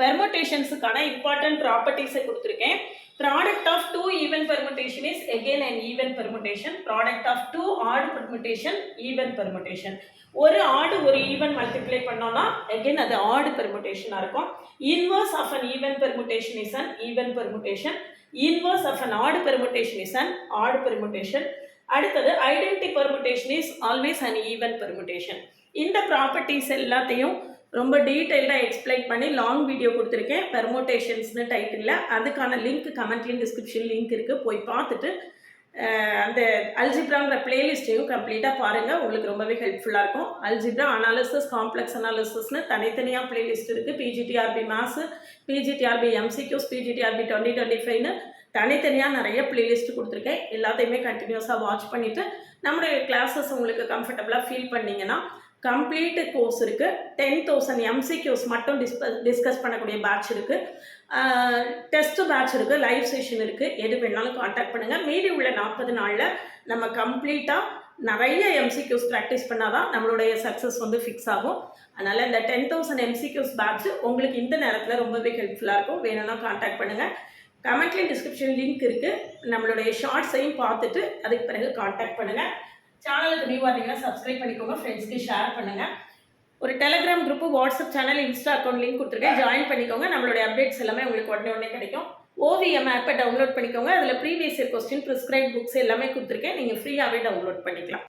பெர்முடேஷன்ஸுக்கான important ப்ராப்பர்ட்டிஸை கொடுத்துருக்கேன். Product of two even permutation is again an even permutation. Product of two odd permutation even permutation. ஒரு odd ஒரு even multiply பண்ணோம்னா again அது odd பெர்முடேஷனாக இருக்கும். Inverse of an even permutation is an even permutation. Inverse of an odd permutation is an odd permutation. அடுத்தது identity permutation is always an even permutation. இந்த properties எல்லாத்தையும் ரொம்ப டீட்டெயில்டாக எக்ஸ்பிளைன் பண்ணி லாங் வீடியோ கொடுத்துருக்கேன். பெர்முடேஷன்ஸ்னு டைட்டிலில். அதுக்கான லிங்க் கமெண்ட்லேயும் டிஸ்கிரிப்ஷன் லிங்க் இருக்குது. போய் பார்த்துட்டு அந்த அல்ஜிப்ராங்கிற பிளேலிஸ்ட்டையும் கம்ப்ளீட்டாக பாருங்கள். உங்களுக்கு ரொம்பவே ஹெல்ப்ஃபுல்லாக இருக்கும். அல்ஜிப்ரா அனாலிசிஸ், காம்ப்ளெக்ஸ் அனாலிசிஸ்னு தனித்தனியாக பிளேலிஸ்ட் இருக்குது. PGTRB maths, PGTRB MCQs, PGTRB 2025ன்னு தனித்தனியாக நிறைய பிளேலிஸ்ட் கொடுத்துருக்கேன். எல்லாத்தையுமே கண்டினியூஸாக வாட்ச் பண்ணிவிட்டு நம்மளுடைய கிளாஸஸ் உங்களுக்கு கம்ஃபர்டபுளாக ஃபீல் பண்ணிங்கன்னா கம்ப்ளீட் கோர்ஸ் இருக்குது. 10,000 எம்சிக்யூஸ் மட்டும் டிஸ்கஸ் பண்ணக்கூடிய பேட்ச் இருக்குது. டெஸ்ட் பேட்ச் இருக்குது. லைவ் செஷன் இருக்குது. எது வேணாலும் காண்டாக்ட் பண்ணுங்கள். மீதி உள்ள 40 நாளில் நம்ம கம்ப்ளீட்டாக நிறைய எம்சிக்யூஸ் ப்ராக்டிஸ் பண்ணால் தான் நம்மளுடைய சக்ஸஸ் ஃபிக்ஸ் ஆகும். அதனால் இந்த 10,000 எம்சிக்யூஸ் பேட்ச் உங்களுக்கு இந்த நேரத்தில் ரொம்பவே ஹெல்ப்ஃபுல்லாக இருக்கும். வேணும்னா காண்டாக்ட் பண்ணுங்கள். கமெண்ட்லேயும் டிஸ்கிரிப்ஷன் லிங்க் இருக்குது. நம்மளுடைய ஷார்ட்ஸையும் பார்த்துட்டு அதுக்கு பிறகு காண்டாக்ட் பண்ணுங்கள். சேனலுக்கு நியூவாக இருந்தீங்கன்னா சப்ஸ்கிரைப் பண்ணிக்கோங்க. ஃப்ரெண்ட்ஸ்க்கு ஷேர் பண்ணுங்கள். ஒரு Telegram group, WhatsApp channel, Insta account link கொடுத்துருக்கேன். ஜாயின் பண்ணிக்கோங்க. நம்மளுடைய அப்டேட்ஸ் எல்லாமே உங்களுக்கு உடனே கிடைக்கும். ஓவிஎம் ஆப்பை டவுன்லோட் பண்ணிக்கோங்க. அதில் previous year question, prescribe books எல்லாமே கொடுத்துருக்கேன். நீங்கள் ஃப்ரீயாகவே டவுன்லோட் பண்ணிக்கலாம்.